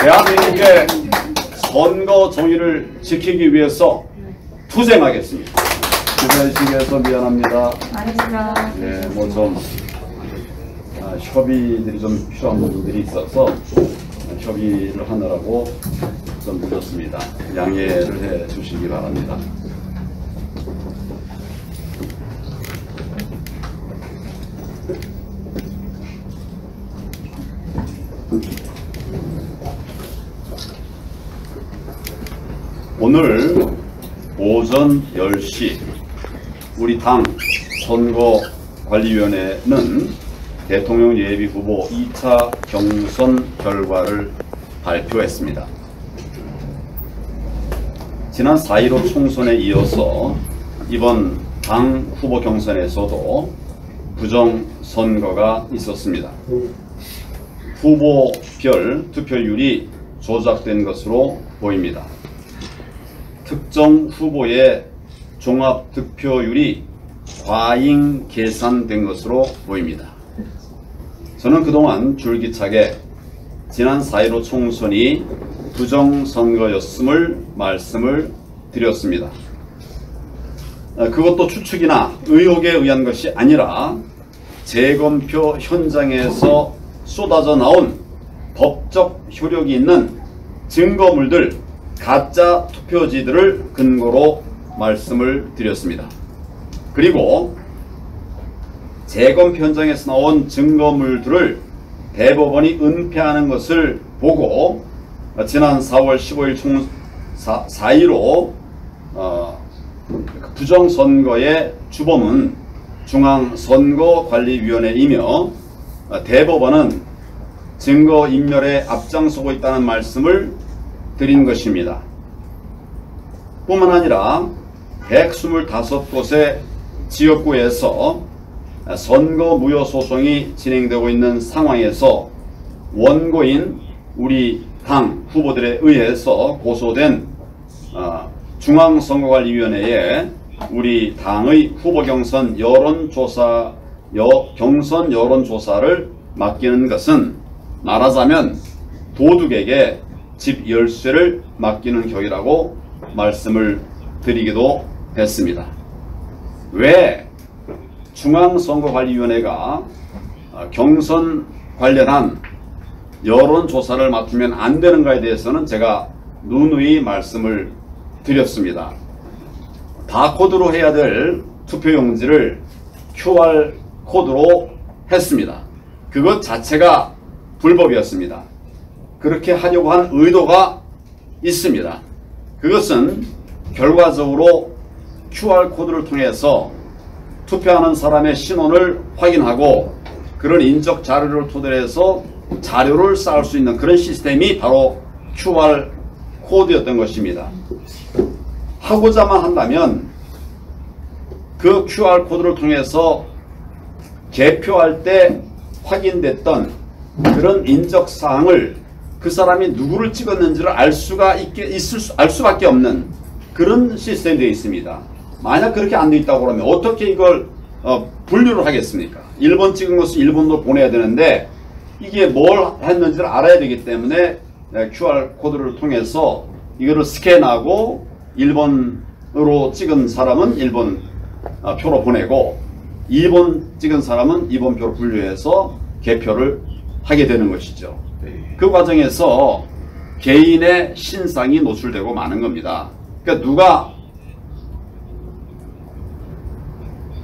대한민국의 선거 정의를 지키기 위해서 투쟁하겠습니다. 기다리시게 미안합니다. 알겠습니다. 네, 뭐 좀 협의들이 좀 필요한 부분들이 있어서 협의를 하느라고 좀 늦었습니다. 양해를 해 주시기 바랍니다. 오늘 오전 10시 우리 당 선거관리위원회는 대통령 예비후보 2차 경선 결과를 발표했습니다. 지난 4.15 총선에 이어서 이번 당 후보 경선에서도 부정선거가 있었습니다. 후보별 투표율이 조작된 것으로 보입니다. 특정 후보의 종합득표율이 과잉 계산된 것으로 보입니다. 저는 그동안 줄기차게 지난 4.15 총선이 부정선거였음을 말씀을 드렸습니다. 그것도 추측이나 의혹에 의한 것이 아니라 재검표 현장에서 쏟아져 나온 법적 효력이 있는 증거물들, 가짜 투표지들을 근거로 말씀을 드렸습니다. 그리고 재검표 현장에서 나온 증거물들을 대법원이 은폐하는 것을 보고 지난 4월 15일 4.15 부정선거의 주범은 중앙선거관리위원회이며 대법원은 증거인멸에 앞장서고 있다는 말씀을 드린 것입니다. 뿐만 아니라 125곳의 지역구에서 선거무효소송이 진행되고 있는 상황에서 원고인 우리 당 후보들에 의해서 고소된 중앙선거관리위원회에 우리 당의 후보 경선 여론조사를 맡기는 것은 말하자면 도둑에게 집 열쇠를 맡기는 격이라고 말씀을 드리기도 했습니다. 왜 중앙선거관리위원회가 경선 관련한 여론조사를 맡으면 안 되는가에 대해서는 제가 누누이 말씀을 드렸습니다. 바코드로 해야 될 투표용지를 QR코드로 했습니다. 그것 자체가 불법이었습니다. 그렇게 하려고 한 의도가 있습니다. 그것은 결과적으로 QR코드를 통해서 투표하는 사람의 신원을 확인하고 그런 인적 자료를 토대로 해서 자료를 쌓을 수 있는 그런 시스템이 바로 QR코드였던 것입니다. 하고자만 한다면 그 QR코드를 통해서 개표할 때 확인됐던 그런 인적사항을 그 사람이 누구를 찍었는지를 알 수밖에 없는 그런 시스템이 되어 있습니다. 만약 그렇게 안 되어 있다고 그러면 어떻게 이걸 분류를 하겠습니까? 1번 찍은 것을 1번도 보내야 되는데 이게 뭘 했는지를 알아야 되기 때문에 QR코드를 통해서 이거를 스캔하고 1번으로 찍은 사람은 1번 표로 보내고 2번 찍은 사람은 2번 표로 분류해서 개표를 하게 되는 것이죠. 그 과정에서 개인의 신상이 노출되고 마는 겁니다. 그러니까 누가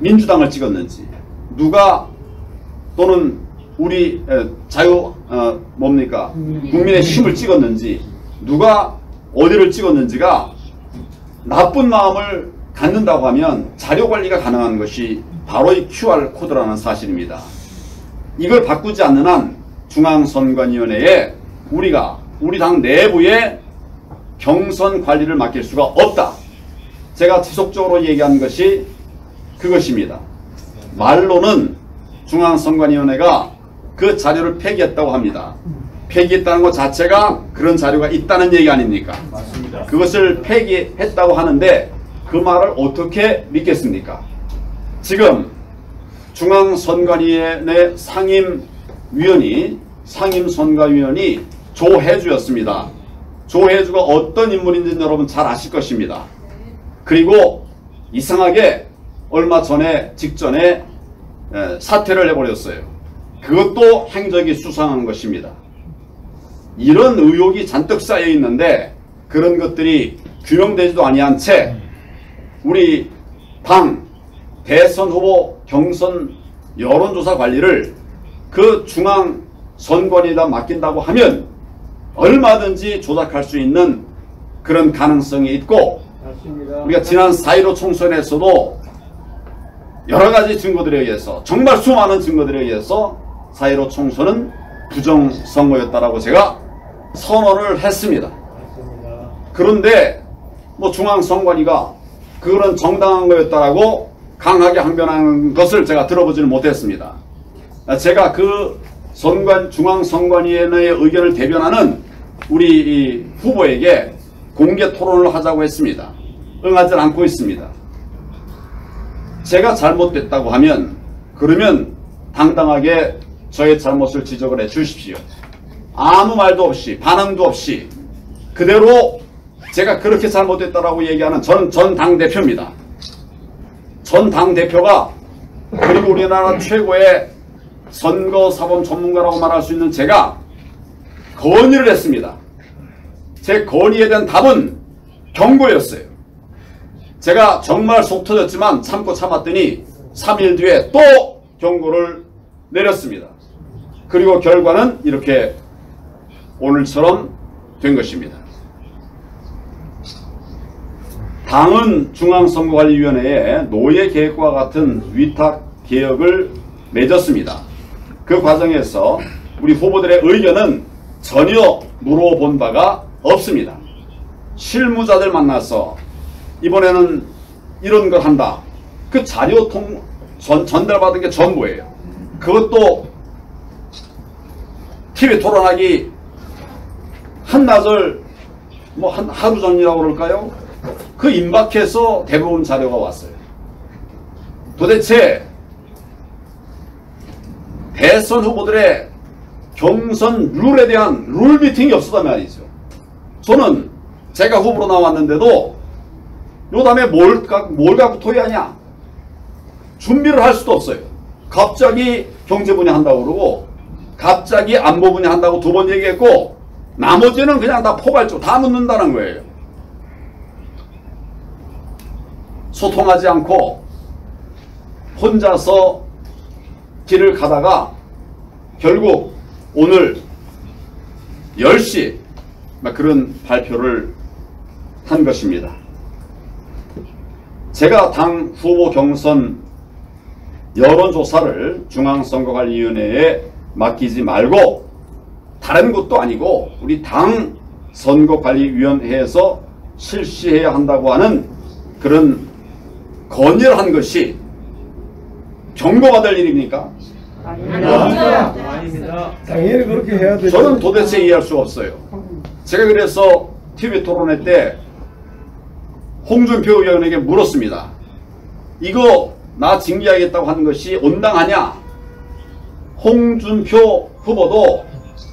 민주당을 찍었는지, 누가 또는 우리 국민의 힘을 찍었는지, 누가 어디를 찍었는지가 나쁜 마음을 갖는다고 하면 자료 관리가 가능한 것이 바로 이 QR코드라는 사실입니다. 이걸 바꾸지 않는 한 중앙선관위원회에 우리 당 내부에 경선 관리를 맡길 수가 없다. 제가 지속적으로 얘기한 것이 그것입니다. 말로는 중앙선관위원회가 그 자료를 폐기했다고 합니다. 폐기했다는 것 자체가 그런 자료가 있다는 얘기 아닙니까? 맞습니다. 그것을 폐기했다고 하는데 그 말을 어떻게 믿겠습니까? 지금 중앙선관위원회 상임선관위원이 조혜주였습니다. 조혜주가 어떤 인물인지는 여러분 잘 아실 것입니다. 그리고 이상하게 얼마 전에 직전에 사퇴를 해버렸어요. 그것도 행적이 수상한 것입니다. 이런 의혹이 잔뜩 쌓여 있는데 그런 것들이 규명되지도 아니한 채 우리 당 대선 후보 경선 여론조사 관리를 그 중앙선관위에다 맡긴다고 하면 얼마든지 조작할 수 있는 그런 가능성이 있고, 맞습니다. 우리가 지난 4.15 총선에서도 여러가지 증거들에 의해서, 정말 수많은 증거들에 의해서 4.15 총선은 부정선거였다라고 제가 선언을 했습니다. 맞습니다. 그런데 뭐 중앙선관위가 그거는 정당한 거였다라고 강하게 항변하는 것을 제가 들어보지는 못했습니다. 제가 그 중앙선관위의 의견을 대변하는 우리 후보에게 공개 토론을 하자고 했습니다. 응하지 않고 있습니다. 제가 잘못됐다고 하면 그러면 당당하게 저의 잘못을 지적을 해 주십시오. 아무 말도 없이 반응도 없이 그대로 제가 그렇게 잘못됐다라고 얘기하는 전 당대표입니다. 전 당대표가, 그리고 우리나라 최고의 선거사범 전문가라고 말할 수 있는 제가 건의를 했습니다. 제 건의에 대한 답은 경고였어요. 제가 정말 속 터졌지만 참고 참았더니 3일 뒤에 또 경고를 내렸습니다. 그리고 결과는 이렇게 오늘처럼 된 것입니다. 당은 중앙선거관리위원회에 노예개혁과 같은 위탁 개혁을 맺었습니다. 그 과정에서 우리 후보들의 의견은 전혀 물어본 바가 없습니다. 실무자들 만나서 이번에는 이런 걸 한다. 그 자료 전달받은 게 전부예요. 그것도 TV 토론하기 한나절 뭐 하루 전이라고 그럴까요? 그 임박해서 대부분 자료가 왔어요. 도대체 대선 후보들의 경선 룰에 대한 룰 미팅이 없었단 말이죠. 저는 제가 후보로 나왔는데도 요 다음에 뭘 갖고 토의하냐? 준비를 할 수도 없어요. 갑자기 경제 분야 한다고 그러고 갑자기 안보 분야 한다고 2번 얘기했고 나머지는 그냥 다 포괄적으로 다 묻는다는 거예요. 소통하지 않고 혼자서 길을 가다가 결국 오늘 10시 그런 발표를 한 것입니다. 제가 당 후보 경선 여론조사를 중앙선거관리위원회에 맡기지 말고 다른 곳도 아니고 우리 당 선거관리위원회에서 실시해야 한다고 하는 그런 건의를 한 것이 경고받을 일입니까? 아닙니다. 당연히 그렇게 해야 되죠. 저는 도대체 이해할 수가 없어요. 제가 그래서 TV 토론회 때 홍준표 의원에게 물었습니다. 이거 나 징계하겠다고 하는 것이 온당하냐? 홍준표 후보도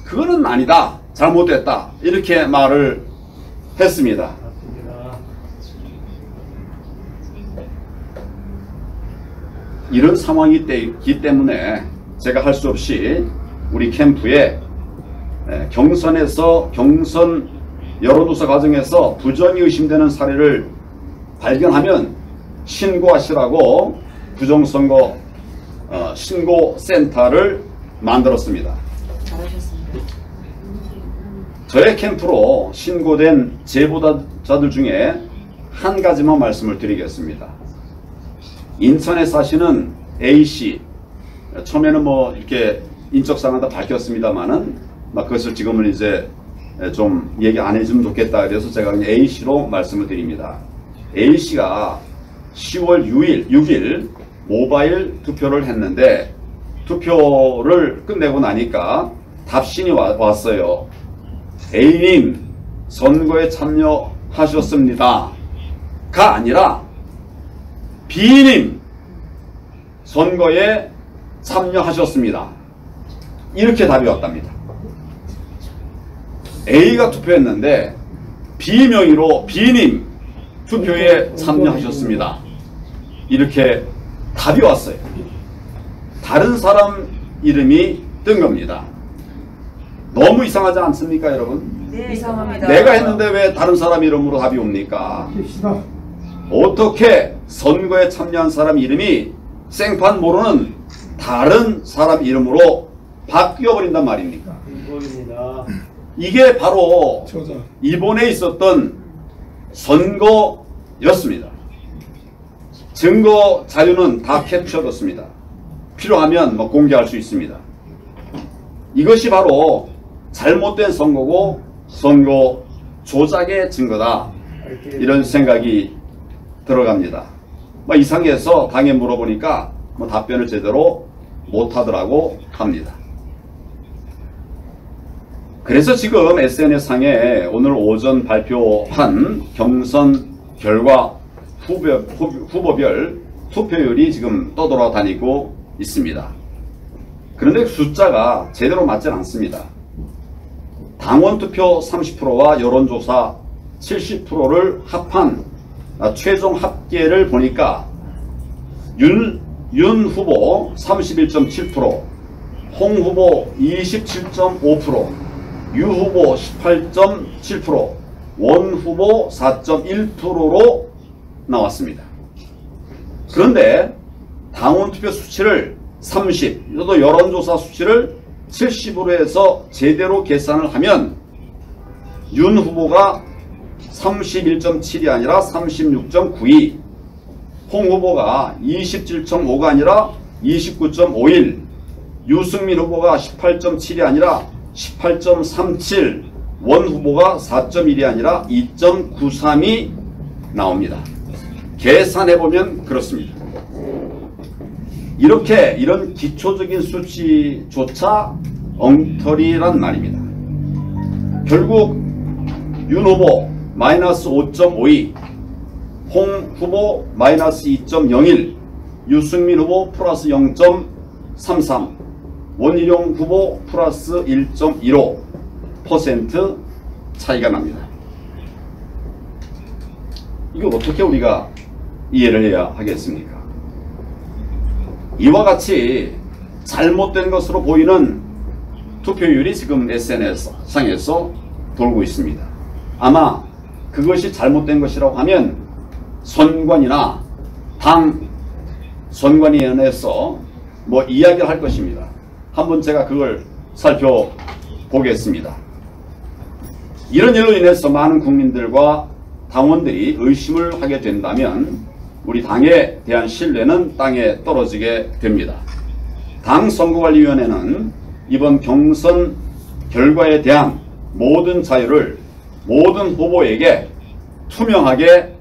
그거는 아니다. 잘못됐다. 이렇게 말을 했습니다. 이런 상황이기 때문에 제가 할 수 없이 우리 캠프에 경선에서 경선 여론조사 과정에서 부정이 의심되는 사례를 발견하면 신고하시라고 부정선거 신고센터를 만들었습니다. 잘하셨습니다. 저의 캠프로 신고된 제보자들 중에 한 가지만 말씀을 드리겠습니다. 인천에 사시는 A씨, 처음에는 뭐 이렇게 인적사항은 다 밝혔습니다.마는 그것을 지금은 이제 좀 얘기 안 해주면 좋겠다. 그래서 제가 그냥 A씨로 말씀을 드립니다. A씨가 10월 6일 모바일 투표를 했는데 투표를 끝내고 나니까 답신이 왔어요. A님 선거에 참여하셨습니다. 가 아니라 B님 선거에 참여하셨습니다. 이렇게 답이 왔답니다. A가 투표했는데 B 명의로 B님 투표에 참여하셨습니다. 이렇게 답이 왔어요. 다른 사람 이름이 뜬 겁니다. 너무 이상하지 않습니까, 여러분? 네, 이상합니다. 내가 했는데 왜 다른 사람 이름으로 답이 옵니까? 깁시다. 어떻게 선거에 참여한 사람 이름이 생판 모르는 다른 사람 이름으로 바뀌어버린단 말입니까? 불법입니다. 이게 바로 조작. 이번에 있었던 선거였습니다. 증거 자료는 다 캡처됐습니다. 필요하면 뭐 공개할 수 있습니다. 이것이 바로 잘못된 선거고 선거 조작의 증거다. 이런 생각이 들어갑니다. 뭐 이상해서 당에 물어보니까 뭐 답변을 제대로 못하더라고 합니다. 그래서 지금 SNS상에 오늘 오전 발표한 경선 결과 후보별 투표율이 지금 떠돌아다니고 있습니다. 그런데 숫자가 제대로 맞지 않습니다. 당원 투표 30%와 여론조사 70%를 합한 최종 합계를 보니까 윤 후보 31.7%, 홍 후보 27.5%, 유 후보 18.7%, 원 후보 4.1%로 나왔습니다. 그런데 당원 투표 수치를 30, 또 여론조사 수치를 70으로 해서 제대로 계산을 하면 윤 후보가 31.7이 아니라 36.92, 홍 후보가 27.5가 아니라 29.51, 유승민 후보가 18.7이 아니라 18.37, 원 후보가 4.1이 아니라 2.93이 나옵니다. 계산해보면 그렇습니다. 이런 기초적인 수치조차 엉터리란 말입니다. 결국 윤 후보 마이너스 5.52, 홍 후보 마이너스 2.01, 유승민 후보 플러스 0.33, 원희룡 후보 플러스 1.15% 차이가 납니다. 이거 어떻게 우리가 이해를 해야 하겠습니까? 이와 같이 잘못된 것으로 보이는 투표율이 지금 SNS상에서 돌고 있습니다. 아마 그것이 잘못된 것이라고 하면 선관위나 당 선관위원회에서 뭐 이야기를 할 것입니다. 한번 제가 그걸 살펴보겠습니다. 이런 일로 인해서 많은 국민들과 당원들이 의심을 하게 된다면 우리 당에 대한 신뢰는 땅에 떨어지게 됩니다. 당 선거관리위원회는 이번 경선 결과에 대한 모든 자료를 모든 후보에게 투명하게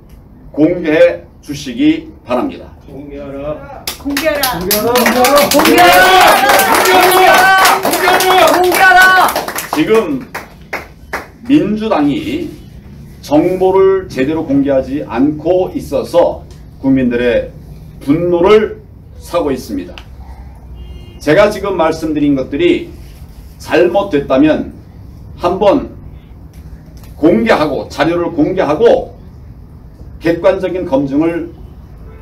공개해 주시기 바랍니다. 공개하라. 공개하라. 공개하라. 공개하라. 지금 민주당이 정보를 제대로 공개하지 않고 있어서 국민들의 분노를 사고 있습니다. 제가 지금 말씀드린 것들이 잘못됐다면 한번 공개하고 자료를 공개하고 객관적인 검증을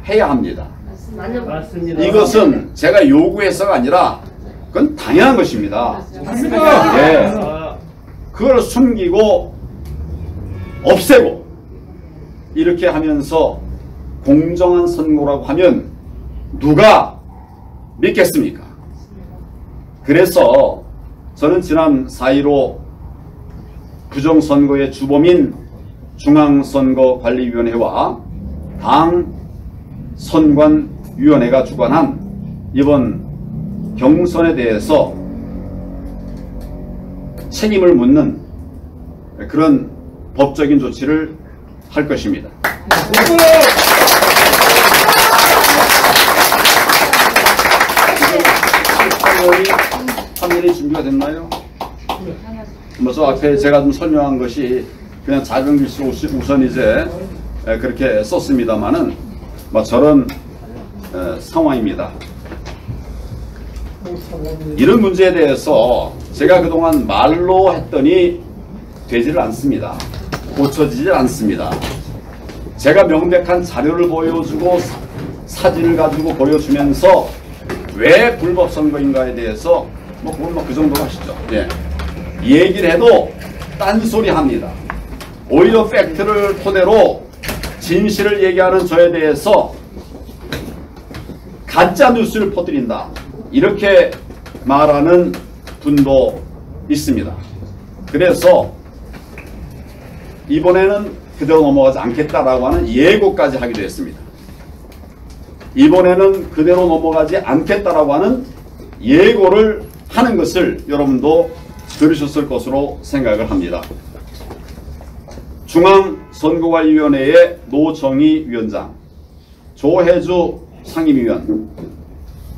해야 합니다. 맞습니다. 이것은 제가 요구해서가 아니라 그건 당연한 것입니다. 맞습니다. 예. 그걸 숨기고 없애고 이렇게 하면서 공정한 선거라고 하면 누가 믿겠습니까? 그래서 저는 지난 4.15 부정선거의 주범인 중앙선거관리위원회와 당 선관위원회가 주관한 이번 경선에 대해서 책임을 묻는 그런 법적인 조치를 할 것입니다. 화면이 준비가 됐나요? 저 앞에 제가 좀 설명한 것이 그냥 작은 글씨 우선 이제 그렇게 썼습니다만은 저런 상황입니다. 이런 문제에 대해서 제가 그동안 말로 했더니 되지를 않습니다. 고쳐지질 않습니다. 제가 명백한 자료를 보여주고 사진을 가지고 보여주면서 왜 불법 선거인가에 대해서 그건 그 정도 하시죠. 예. 얘기를 해도 딴소리 합니다. 오히려 팩트를 토대로 진실을 얘기하는 저에 대해서 가짜 뉴스를 퍼뜨린다. 이렇게 말하는 분도 있습니다. 그래서 이번에는 그대로 넘어가지 않겠다라고 하는 예고까지 하기도 했습니다. 이번에는 그대로 넘어가지 않겠다라고 하는 예고를 하는 것을 여러분도 들으셨을 것으로 생각을 합니다. 중앙선거관리위원회의 노정희 위원장, 조혜주 상임위원,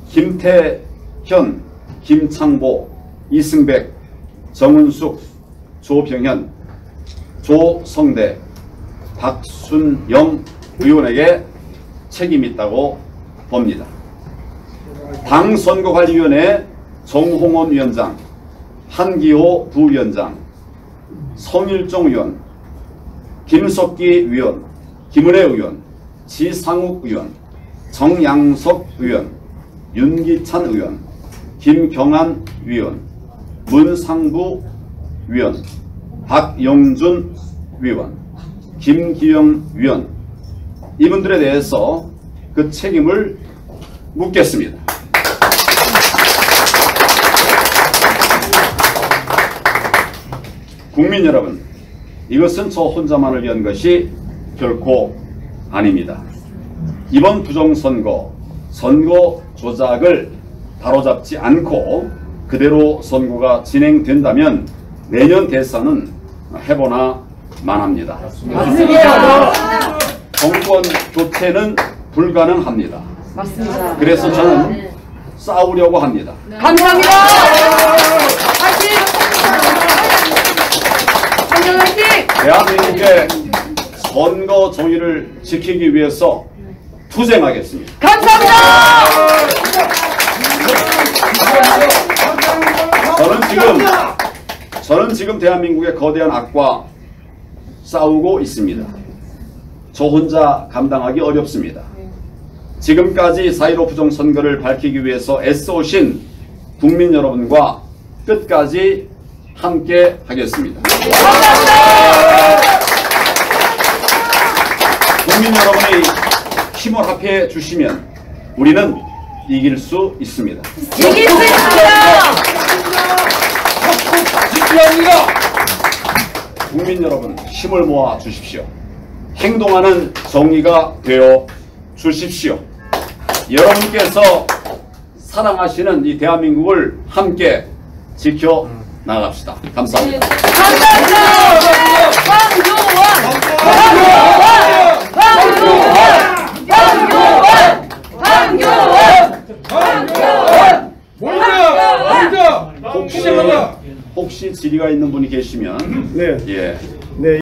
김태현, 김창보, 이승백, 정은숙, 조병현, 조성대, 박순영 의원에게 책임이 있다고 봅니다. 당선거관리위원회 정홍원 위원장, 한기호 부위원장, 성일종 의원, 김석기 위원, 김은혜 의원, 지상욱 의원, 정양석 의원, 윤기찬 의원, 김경한 위원, 문상부 위원, 박영준 위원, 김기영 위원, 이분들에 대해서 그 책임을 묻겠습니다. 국민 여러분, 이것은 저 혼자만을 위한 것이 결코 아닙니다. 이번 부정선거, 선거 조작을 바로잡지 않고 그대로 선거가 진행된다면 내년 대선은 해보나 만합니다. 맞습니다. 정권 교체는 불가능합니다. 맞습니다. 그래서 저는 싸우려고 합니다. 감사합니다. 화이팅! 한정 화이팅! 대한민국의 선거 정의를 지키기 위해서 투쟁하겠습니다. 감사합니다. 저는 지금 대한민국의 거대한 악과 싸우고 있습니다. 저 혼자 감당하기 어렵습니다. 지금까지 4.15 부정선거를 밝히기 위해서 애써오신 국민 여러분과 끝까지 함께 하겠습니다. 국민 여러분이 힘을 합해 주시면 우리는 이길 수 있습니다. 이길 수 있습니다. 국민 여러분, 힘을 모아 주십시오. 행동하는 정의가 되어 주십시오. 여러분께서 사랑하시는 이 대한민국을 함께 지켜 나갑시다. 감사합니다. 감사합니다. 혹시 질의가 있는 분이 계시면 네. 예. 네.